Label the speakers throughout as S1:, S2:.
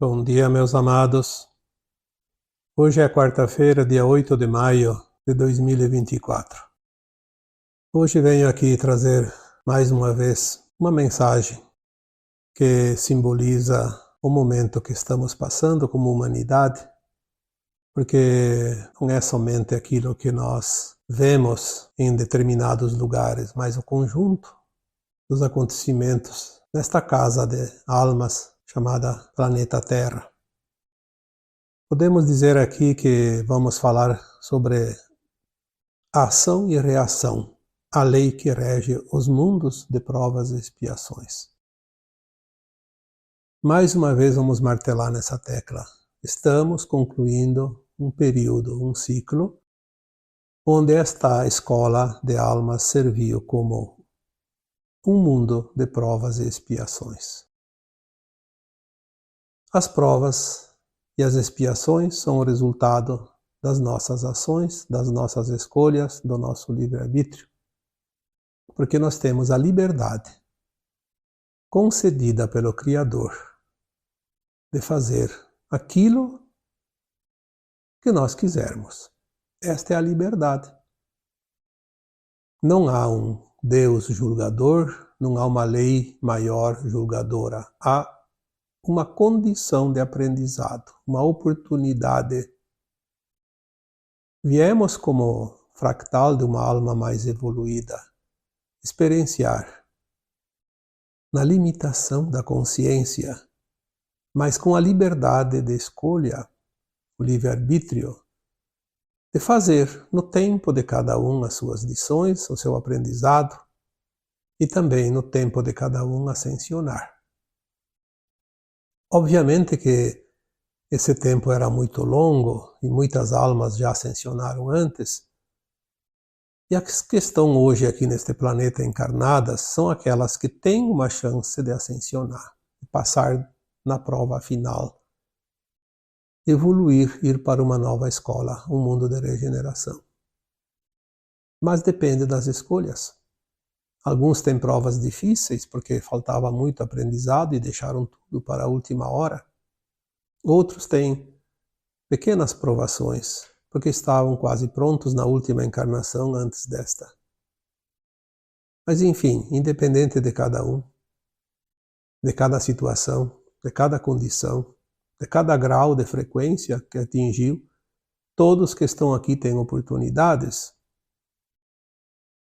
S1: Bom dia, meus amados. Hoje é quarta-feira, dia 8 de maio de 2024. Hoje venho aqui trazer mais uma vez uma mensagem que simboliza o momento que estamos passando como humanidade, porque não é somente aquilo que nós vemos em determinados lugares, mas o conjunto dos acontecimentos nesta casa de almas chamada Planeta Terra. Podemos dizer aqui que vamos falar sobre a ação e reação, a lei que rege os mundos de provas e expiações. Mais uma vez vamos martelar nessa tecla. Estamos concluindo um período, um ciclo, onde esta escola de almas serviu como um mundo de provas e expiações. As provas e as expiações são o resultado das nossas ações, das nossas escolhas, do nosso livre-arbítrio, porque nós temos a liberdade concedida pelo Criador de fazer aquilo que nós quisermos. Esta é a liberdade. Não há um Deus julgador, não há uma lei maior julgadora. Há uma condição de aprendizado, uma oportunidade. Viemos como fractal de uma alma mais evoluída, experienciar na limitação da consciência, mas com a liberdade de escolha, o livre-arbítrio, de fazer no tempo de cada um as suas lições, o seu aprendizado, e também no tempo de cada um ascensionar. Obviamente que esse tempo era muito longo e muitas almas já ascensionaram antes, e as que estão hoje aqui neste planeta encarnadas são aquelas que têm uma chance de ascensionar, de passar na prova final, evoluir, ir para uma nova escola, um mundo de regeneração. Mas depende das escolhas. Alguns têm provas difíceis porque faltava muito aprendizado e deixaram tudo para a última hora. Outros têm pequenas provações porque estavam quase prontos na última encarnação antes desta. Mas enfim, independente de cada um, de cada situação, de cada condição, de cada grau de frequência que atingiu, todos que estão aqui têm oportunidades.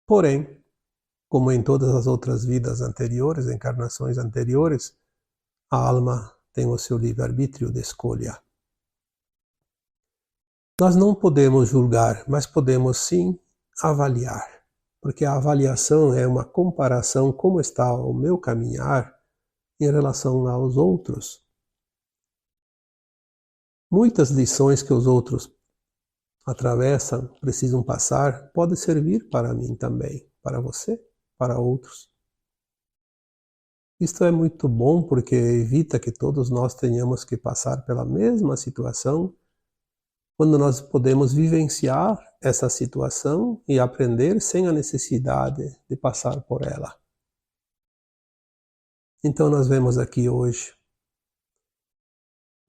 S1: Porém, como em todas as outras vidas anteriores, encarnações anteriores, a alma tem o seu livre-arbítrio de escolha. Nós não podemos julgar, mas podemos sim avaliar, porque a avaliação é uma comparação como está o meu caminhar em relação aos outros. Muitas lições que os outros atravessam, precisam passar, podem servir para mim também, para você, para outros. Isto é muito bom porque evita que todos nós tenhamos que passar pela mesma situação, quando nós podemos vivenciar essa situação e aprender sem a necessidade de passar por ela. Então nós vemos aqui hoje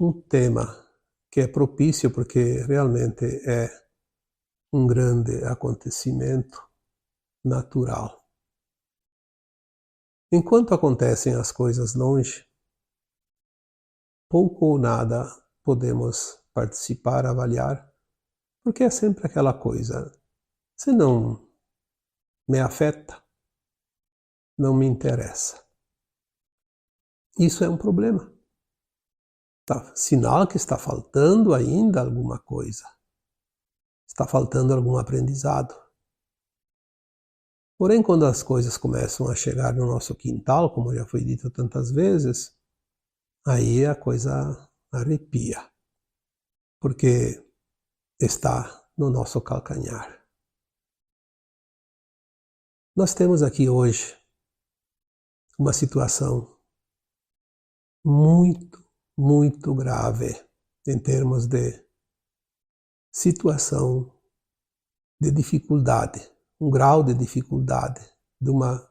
S1: um tema que é propício porque realmente é um grande acontecimento natural. Enquanto acontecem as coisas longe, pouco ou nada podemos participar, avaliar, porque é sempre aquela coisa. Se não me afeta, não me interessa. Isso é um problema. Sinal que está faltando ainda alguma coisa. Está faltando algum aprendizado. Porém, quando as coisas começam a chegar no nosso quintal, como já foi dito tantas vezes, aí a coisa arrepia, porque está no nosso calcanhar. Nós temos aqui hoje uma situação muito grave em termos de situação de dificuldade, um grau de dificuldade de uma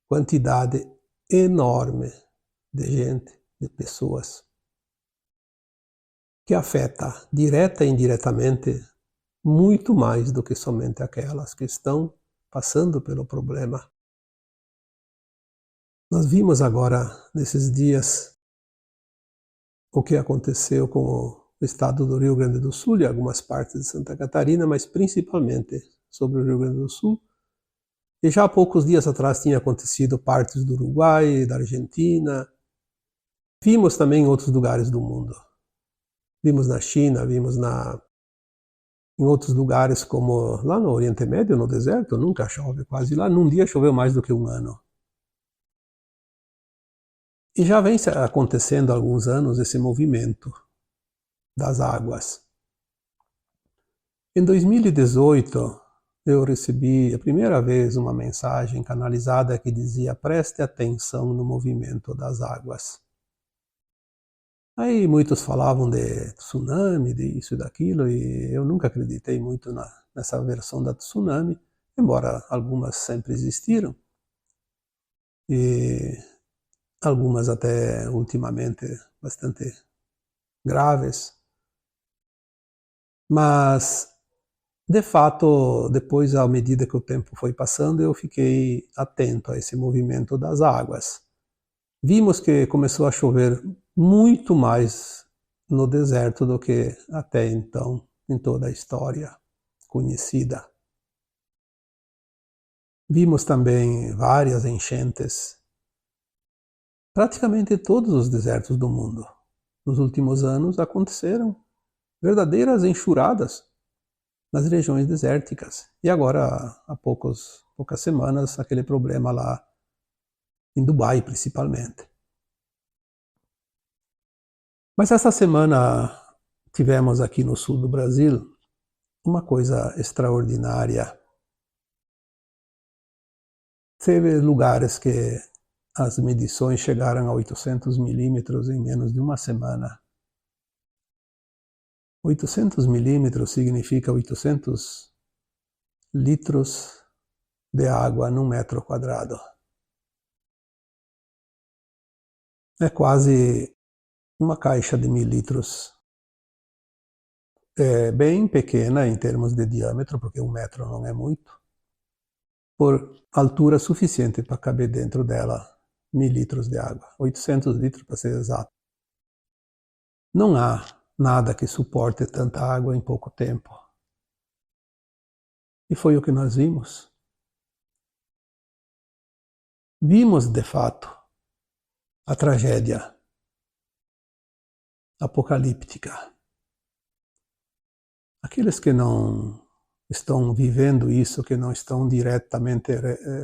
S1: quantidade enorme de gente, de pessoas. que afeta direta e indiretamente muito mais do que somente aquelas que estão passando pelo problema. Nós vimos agora, nesses dias, o que aconteceu com o estado do Rio Grande do Sul e algumas partes de Santa Catarina, mas principalmente sobre o Rio Grande do Sul. E já há poucos dias atrás tinha acontecido partes do Uruguai, da Argentina. Vimos também em outros lugares do mundo. Vimos na China, vimos em outros lugares como lá no Oriente Médio, no deserto, nunca chove quase lá. Num dia choveu mais do que um ano. E já vem acontecendo há alguns anos esse movimento das águas. Em 2018, eu recebi a primeira vez uma mensagem canalizada que dizia: preste atenção no movimento das águas. Aí muitos falavam de tsunami, de isso e daquilo, e eu nunca acreditei muito nessa versão da tsunami, embora algumas sempre existiram, e algumas até ultimamente bastante graves. Mas, de fato, depois, à medida que o tempo foi passando, eu fiquei atento a esse movimento das águas. Vimos que começou a chover muito mais no deserto do que até então em toda a história conhecida. Vimos também várias enchentes, praticamente todos os desertos do mundo. Nos últimos anos aconteceram verdadeiras enxurradas nas regiões desérticas. E agora, há poucas semanas, aquele problema lá em Dubai, principalmente. Mas essa semana tivemos aqui no sul do Brasil uma coisa extraordinária. Teve lugares que as medições chegaram a 800 milímetros em menos de uma semana. 800 milímetros significa 800 litros de água num metro quadrado. É quase uma caixa de 1000 litros. É bem pequena em termos de diâmetro, porque 1 metro não é muito, por altura suficiente para caber dentro dela 1000 litros de água. 800 litros para ser exato. Não há nada que suporte tanta água em pouco tempo. E foi o que nós vimos. Vimos, de fato, a tragédia apocalíptica. Aqueles que não estão vivendo isso, que não estão diretamente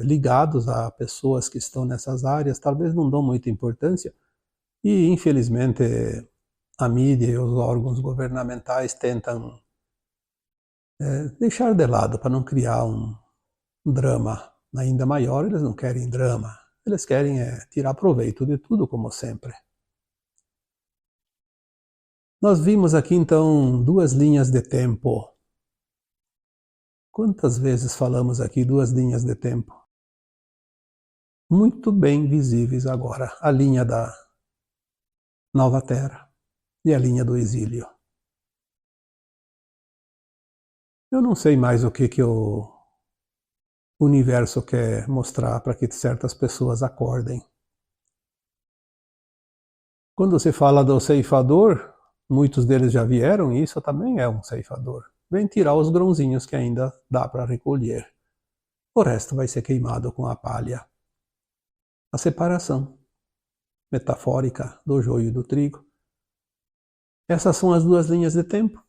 S1: ligados a pessoas que estão nessas áreas, talvez não dão muita importância. E, infelizmente, a mídia e os órgãos governamentais tentam deixar de lado para não criar um drama ainda maior. Eles não querem drama, eles querem tirar proveito de tudo, como sempre. Nós vimos aqui então 2 linhas de tempo. Quantas vezes falamos aqui 2 linhas de tempo? Muito bem visíveis agora, a linha da Nova Terra e a linha do exílio. Eu não sei mais o que o universo quer mostrar para que certas pessoas acordem. Quando se fala do ceifador, muitos deles já vieram e isso também é um ceifador. Vem tirar os grãozinhos que ainda dá para recolher. O resto vai ser queimado com a palha. A separação metafórica do joio e do trigo. Essas são as 2 linhas de tempo.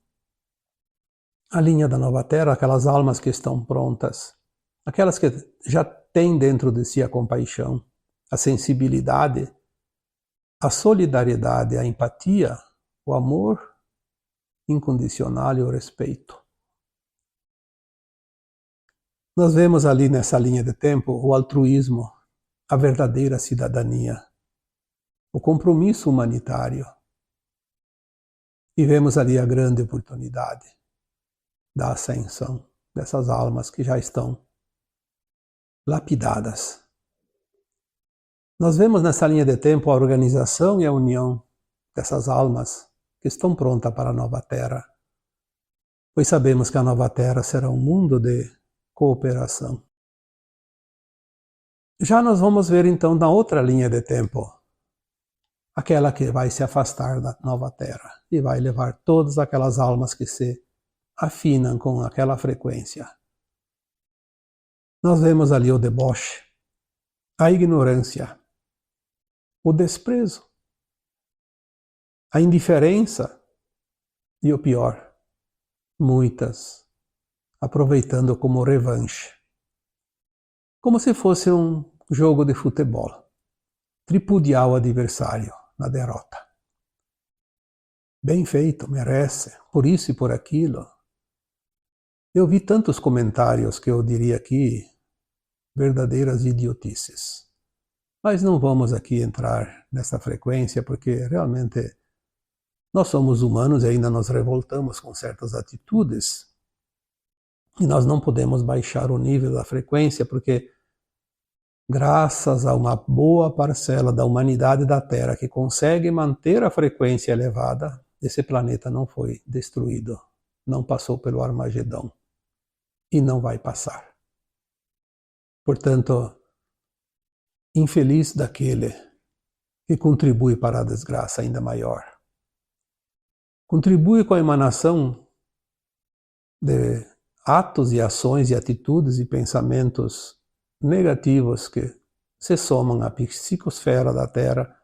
S1: A linha da Nova Terra, aquelas almas que estão prontas, aquelas que já têm dentro de si a compaixão, a sensibilidade, a solidariedade, a empatia, o amor incondicional e o respeito. Nós vemos ali nessa linha de tempo o altruísmo, a verdadeira cidadania, o compromisso humanitário. E vemos ali a grande oportunidade da ascensão dessas almas que já estão lapidadas. Nós vemos nessa linha de tempo a organização e a união dessas almas que estão prontas para a nova Terra, pois sabemos que a nova Terra será um mundo de cooperação. Já nós vamos ver então na outra linha de tempo, aquela que vai se afastar da nova Terra e vai levar todas aquelas almas que se afinam com aquela frequência. Nós vemos ali o deboche, a ignorância, o desprezo, a indiferença e o pior, muitas aproveitando como revanche, como se fosse um jogo de futebol, tripudiar o adversário na derrota. Bem feito, merece, por isso e por aquilo. Eu vi tantos comentários que eu diria aqui verdadeiras idiotices. Mas não vamos aqui entrar nessa frequência, porque realmente nós somos humanos e ainda nos revoltamos com certas atitudes. E nós não podemos baixar o nível da frequência, porque graças a uma boa parcela da humanidade da Terra que consegue manter a frequência elevada, esse planeta não foi destruído, não passou pelo Armagedão e não vai passar. Portanto, infeliz daquele que contribui para a desgraça ainda maior. Contribui com a emanação de atos e ações e atitudes e pensamentos negativos que se somam à psicosfera da Terra,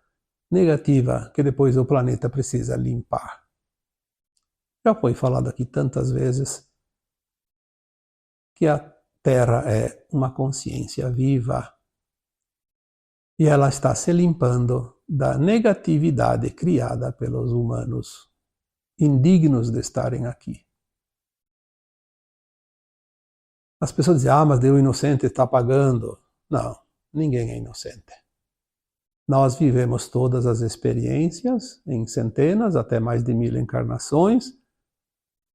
S1: negativa que depois o planeta precisa limpar. Já foi falado aqui tantas vezes que a Terra é uma consciência viva e ela está se limpando da negatividade criada pelos humanos, indignos de estarem aqui. As pessoas dizem, mas o inocente está pagando. Não, ninguém é inocente. Nós vivemos todas as experiências, em centenas, até mais de 1000 encarnações,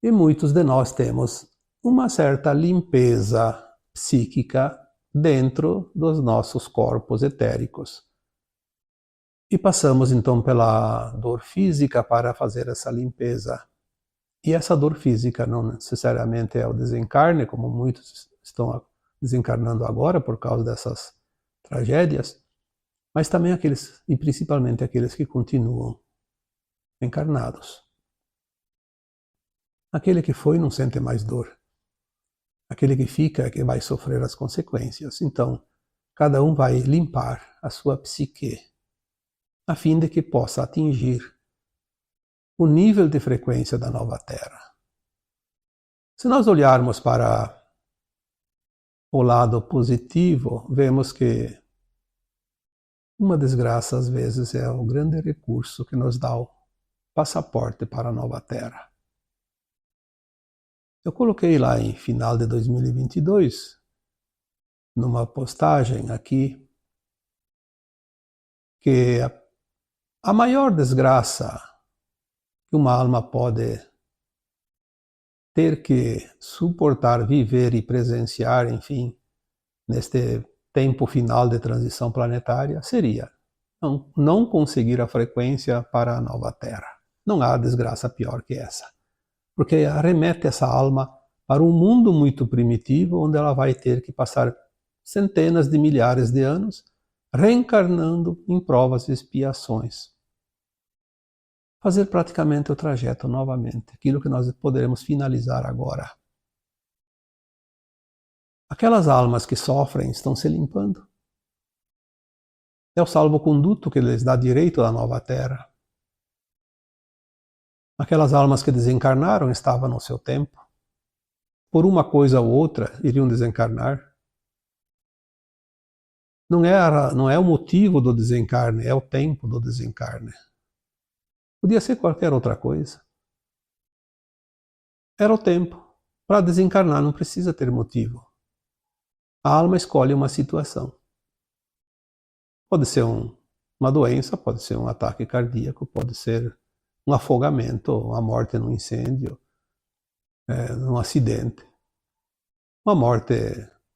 S1: e muitos de nós temos uma certa limpeza psíquica dentro dos nossos corpos etéricos. E passamos então pela dor física para fazer essa limpeza. E essa dor física não necessariamente é o desencarne, como muitos estão desencarnando agora por causa dessas tragédias, mas também aqueles, e principalmente aqueles que continuam encarnados. Aquele que foi não sente mais dor. Aquele que fica é que vai sofrer as consequências. Então, cada um vai limpar a sua psique, a fim de que possa atingir o nível de frequência da nova Terra. Se nós olharmos para o lado positivo, vemos que uma desgraça às vezes é o grande recurso que nos dá o passaporte para a nova Terra. Eu coloquei lá em final de 2022, numa postagem aqui, que a maior desgraça que uma alma pode ter que suportar, viver e presenciar, enfim, neste tempo final de transição planetária, seria não conseguir a frequência para a nova Terra. Não há desgraça pior que essa, porque arremete essa alma para um mundo muito primitivo, onde ela vai ter que passar centenas de milhares de anos reencarnando em provas e expiações. Fazer praticamente o trajeto novamente, aquilo que nós poderemos finalizar agora. Aquelas almas que sofrem estão se limpando. É o salvo-conduto que lhes dá direito à nova Terra. Aquelas almas que desencarnaram estavam no seu tempo. Por uma coisa ou outra, iriam desencarnar. Não é o motivo do desencarne, é o tempo do desencarne. Podia ser qualquer outra coisa. Era o tempo. Para desencarnar não precisa ter motivo. A alma escolhe uma situação. Pode ser uma doença, pode ser um ataque cardíaco, pode ser um afogamento, uma morte num incêndio, num acidente, uma morte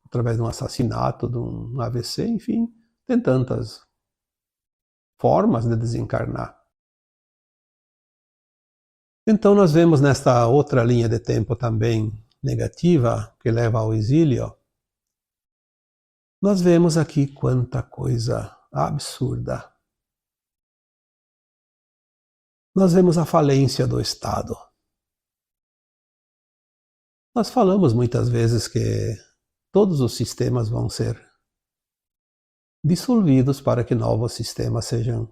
S1: através de um assassinato, de um AVC, enfim, tem tantas formas de desencarnar. Então nós vemos nesta outra linha de tempo também negativa, que leva ao exílio, nós vemos aqui quanta coisa absurda. Nós vemos a falência do Estado. Nós falamos muitas vezes que todos os sistemas vão ser dissolvidos para que novos sistemas sejam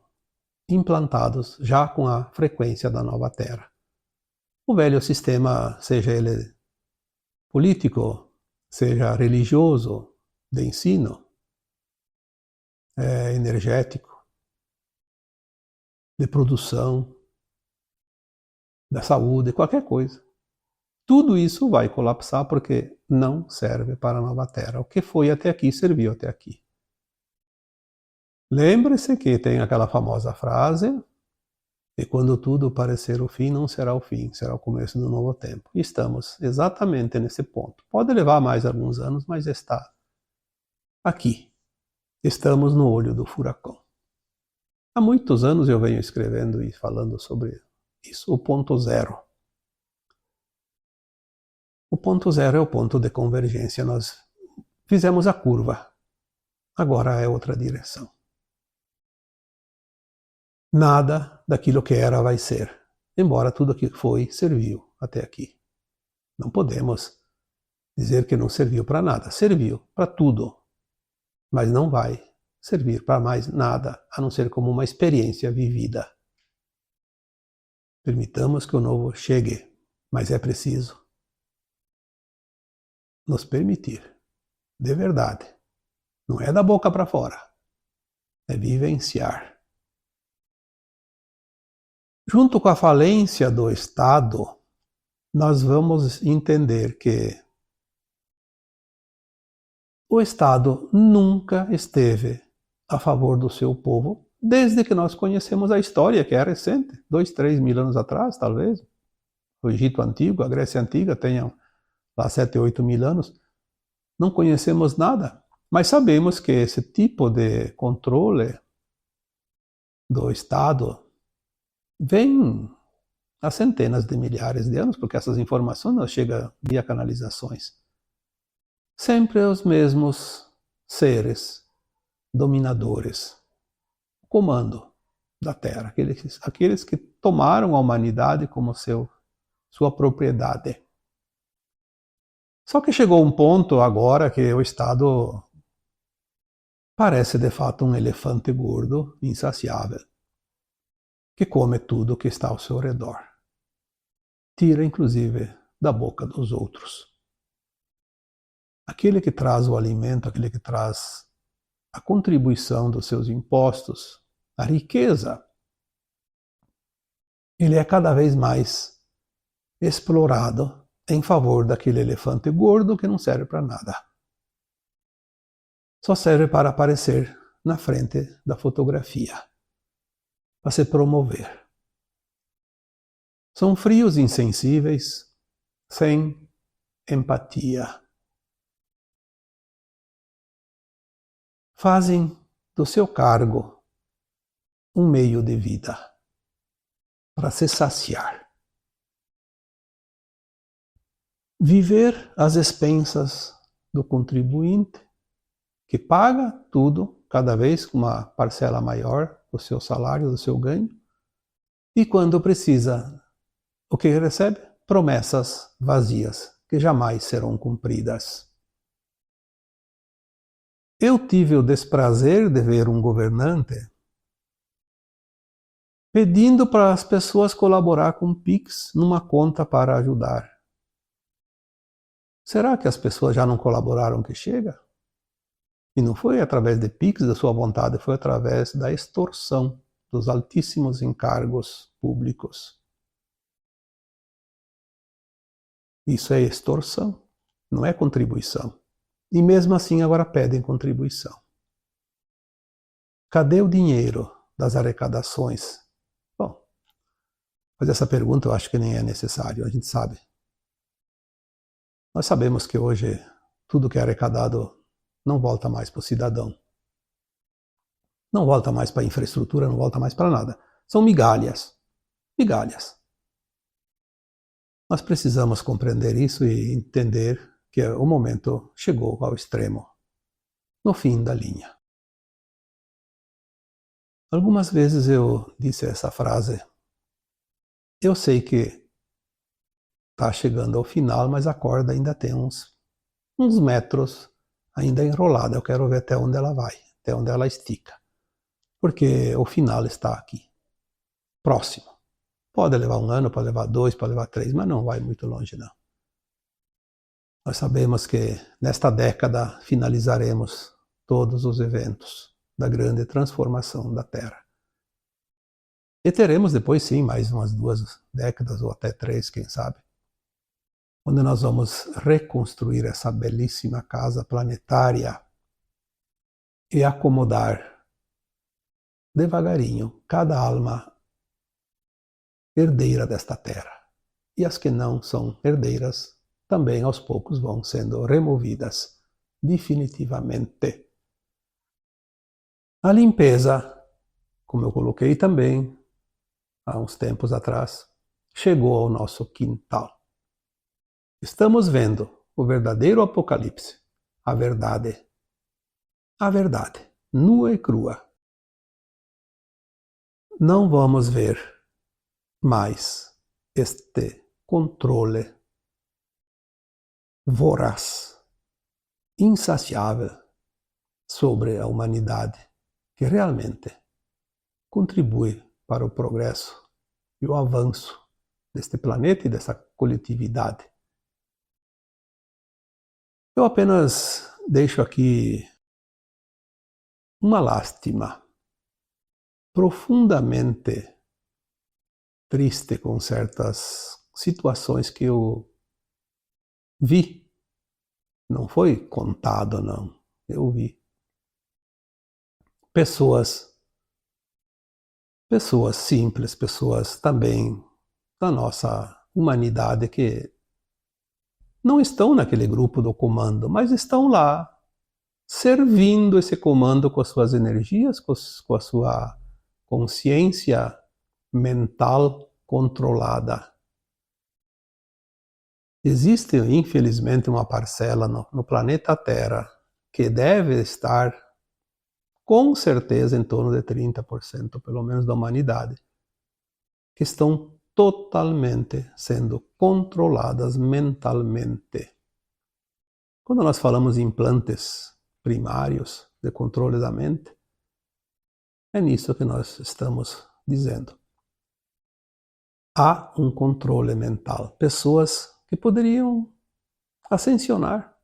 S1: implantados já com a frequência da nova Terra. O velho sistema, seja ele político, seja religioso, de ensino, energético, de produção, da saúde, qualquer coisa. Tudo isso vai colapsar porque não serve para a nova Terra. O que foi até aqui, serviu até aqui. Lembre-se que tem aquela famosa frase, e quando tudo parecer o fim, não será o fim, será o começo do novo tempo. E estamos exatamente nesse ponto. Pode levar mais alguns anos, mas está aqui. Estamos no olho do furacão. Há muitos anos eu venho escrevendo e falando sobre isso, o ponto zero. O ponto zero é o ponto de convergência. Nós fizemos a curva. Agora é outra direção. Nada daquilo que era vai ser, embora tudo aquilo que foi serviu até aqui. Não podemos dizer que não serviu para nada. Serviu para tudo, mas não vai servir para mais nada, a não ser como uma experiência vivida. Permitamos que o novo chegue, mas é preciso nos permitir, de verdade. Não é da boca para fora, é vivenciar. Junto com a falência do Estado, nós vamos entender que o Estado nunca esteve a favor do seu povo, desde que nós conhecemos a história, que é recente, 2, 3 mil anos atrás, talvez. O Egito Antigo, a Grécia Antiga, tenham lá 7, 8 mil anos. Não conhecemos nada, mas sabemos que esse tipo de controle do Estado vem há centenas de milhares de anos, porque essas informações nos chegam via canalizações. Sempre os mesmos seres dominadores, o comando da Terra, aqueles que tomaram a humanidade como sua propriedade. Só que chegou um ponto agora que o Estado parece de fato um elefante gordo, insaciável, que come tudo que está ao seu redor. Tira, inclusive, da boca dos outros. Aquele que traz o alimento, aquele que traz a contribuição dos seus impostos, a riqueza, ele é cada vez mais explorado em favor daquele elefante gordo que não serve para nada. Só serve para aparecer na frente da fotografia, para se promover. São frios e insensíveis, sem empatia. Fazem do seu cargo um meio de vida para se saciar. Viver às expensas do contribuinte, que paga tudo, cada vez com uma parcela maior do seu salário, do seu ganho, e quando precisa, o que recebe? Promessas vazias, que jamais serão cumpridas. Eu tive o desprazer de ver um governante pedindo para as pessoas colaborar com o Pix numa conta para ajudar. Será que as pessoas já não colaboraram que chega? E não foi através de Pix da sua vontade, foi através da extorsão dos altíssimos encargos públicos. Isso é extorsão, não é contribuição. E mesmo assim agora pedem contribuição. Cadê o dinheiro das arrecadações? Bom, fazer essa pergunta eu acho que nem é necessário, a gente sabe. Nós sabemos que hoje tudo que é arrecadado não volta mais para o cidadão. Não volta mais para a infraestrutura, não volta mais para nada. São migalhas. Migalhas. Nós precisamos compreender isso e entender que o momento chegou ao extremo, no fim da linha. Algumas vezes eu disse essa frase: eu sei que está chegando ao final, mas a corda ainda tem uns metros ainda enrolada. Eu quero ver até onde ela vai, até onde ela estica. Porque o final está aqui, próximo. Pode levar 1 ano, pode levar 2, pode levar 3, mas não vai muito longe, não. Nós sabemos que nesta década finalizaremos todos os eventos da grande transformação da Terra. E teremos depois, sim, mais umas 2 décadas ou até 3, quem sabe, onde nós vamos reconstruir essa belíssima casa planetária e acomodar devagarinho cada alma herdeira desta terra. E as que não são herdeiras também aos poucos vão sendo removidas definitivamente. A limpeza, como eu coloquei também há uns tempos atrás, chegou ao nosso quintal. Estamos vendo o verdadeiro apocalipse, a verdade, nua e crua. Não vamos ver mais este controle voraz, insaciável sobre a humanidade, que realmente contribui para o progresso e o avanço deste planeta e dessa coletividade. Eu apenas deixo aqui uma lástima profundamente triste com certas situações que eu vi. Não foi contado, não. Eu vi. Pessoas simples, pessoas também da nossa humanidade que não estão naquele grupo do comando, mas estão lá, servindo esse comando com as suas energias, com a sua consciência mental controlada. Existe, infelizmente, uma parcela no planeta Terra que deve estar, com certeza, em torno de 30%, pelo menos, da humanidade, que estão totalmente sendo controladas mentalmente. Quando nós falamos em implantes primários de controle da mente, é nisso que nós estamos dizendo. Há um controle mental. Pessoas que poderiam ascensionar,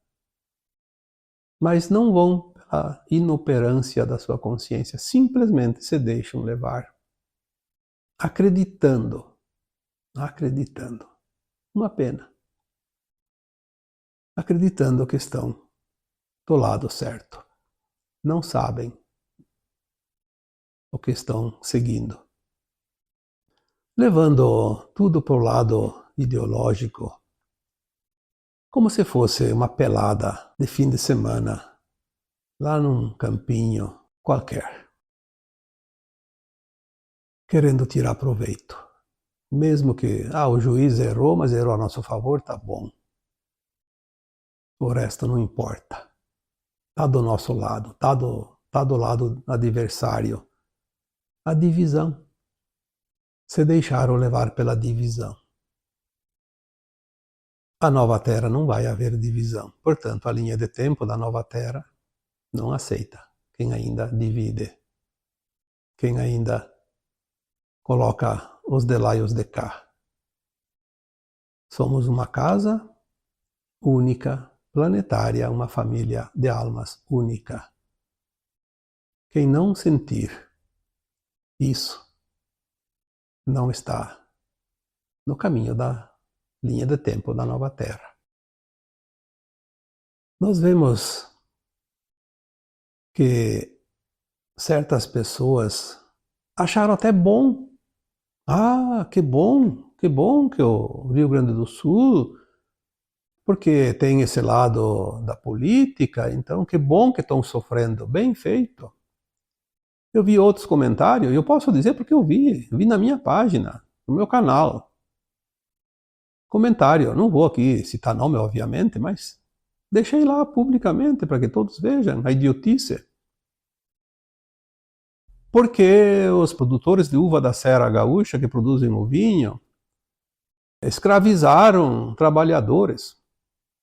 S1: mas não vão pela inoperância da sua consciência, simplesmente se deixam levar, acreditando. Uma pena. Acreditando que estão do lado certo. Não sabem o que estão seguindo. Levando tudo para o lado ideológico, como se fosse uma pelada de fim de semana, lá num campinho qualquer, querendo tirar proveito. Mesmo que, o juiz errou, mas errou a nosso favor, tá bom. O resto não importa. Tá do nosso lado, tá do lado adversário. A divisão. Se deixaram levar pela divisão. A nova Terra não vai haver divisão. Portanto, a linha de tempo da nova Terra não aceita quem ainda divide, quem ainda coloca os de lá e os de cá. Somos uma casa única, planetária, uma família de almas única. Quem não sentir isso não está no caminho da linha de tempo da nova Terra. Nós vemos que certas pessoas acharam até bom. Que bom que o Rio Grande do Sul, porque tem esse lado da política, então que bom que estão sofrendo. Bem feito. Eu vi outros comentários, e eu posso dizer porque eu vi na minha página, no meu canal. comentário. Não vou aqui citar nome, obviamente, mas deixei lá publicamente para que todos vejam a idiotice. Porque os produtores de uva da Serra Gaúcha, que produzem o vinho, escravizaram trabalhadores.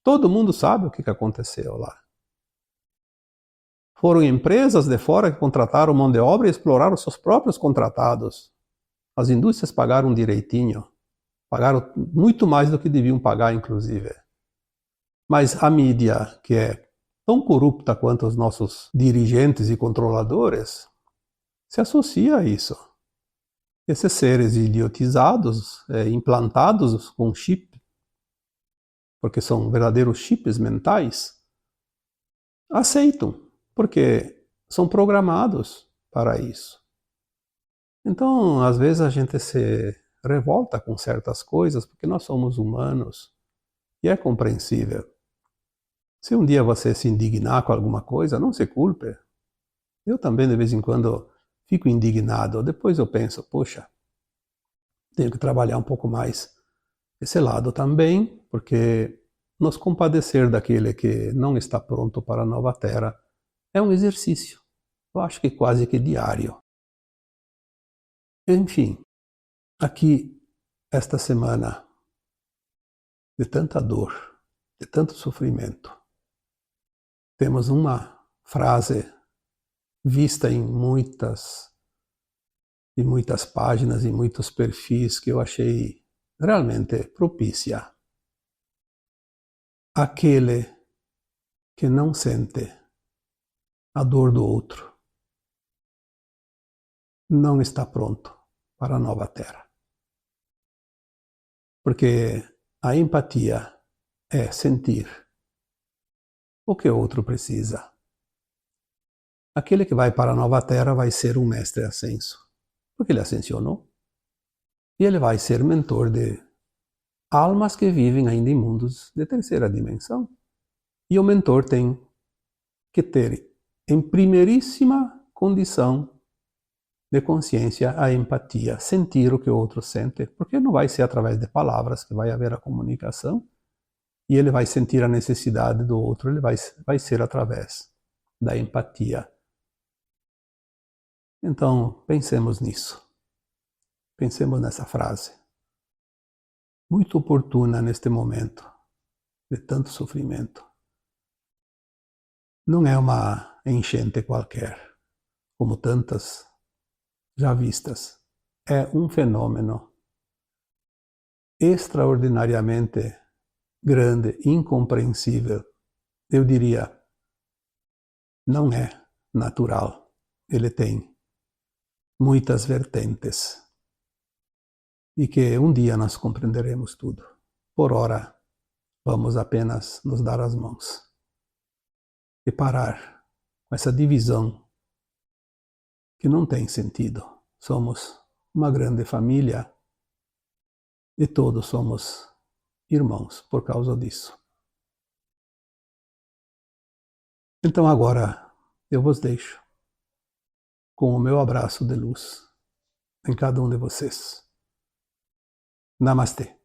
S1: Todo mundo sabe o que aconteceu lá. Foram empresas de fora que contrataram mão de obra e exploraram seus próprios contratados. As indústrias pagaram direitinho. Pagaram muito mais do que deviam pagar, inclusive. Mas a mídia, que é tão corrupta quanto os nossos dirigentes e controladores, se associa a isso. Esses seres idiotizados, implantados com chip, porque são verdadeiros chips mentais, aceitam, porque são programados para isso. Então, às vezes a gente se revolta com certas coisas, porque nós somos humanos, e é compreensível. Se um dia você se indignar com alguma coisa, não se culpe. Eu também, de vez em quando, fico indignado. Depois eu penso, poxa, tenho que trabalhar um pouco mais esse lado também, porque nos compadecer daquele que não está pronto para a nova terra é um exercício. Eu acho que quase que diário. Enfim, aqui, esta semana, de tanta dor, de tanto sofrimento, temos uma frase vista em muitas páginas, em muitos perfis, que eu achei realmente propícia. Aquele que não sente a dor do outro não está pronto para a nova terra. Porque a empatia é sentir o que o outro precisa. Aquele que vai para a nova terra vai ser um mestre ascenso, porque ele ascensionou. E ele vai ser mentor de almas que vivem ainda em mundos de terceira dimensão. E o mentor tem que ter, em primeiríssima condição de consciência, a empatia, sentir o que o outro sente, porque não vai ser através de palavras que vai haver a comunicação, e ele vai sentir a necessidade do outro, ele vai ser através da empatia. Então, pensemos nisso. Pensemos nessa frase. Muito oportuna neste momento de tanto sofrimento. Não é uma enchente qualquer, como tantas já vistas. É um fenômeno extraordinariamente grande, incompreensível. Eu diria, não é natural. Ele tem muitas vertentes. E que um dia nós compreenderemos tudo. Por ora, vamos apenas nos dar as mãos e parar com essa divisão que não tem sentido. Somos uma grande família e todos somos irmãos por causa disso. Então agora eu vos deixo com o meu abraço de luz em cada um de vocês. Namastê.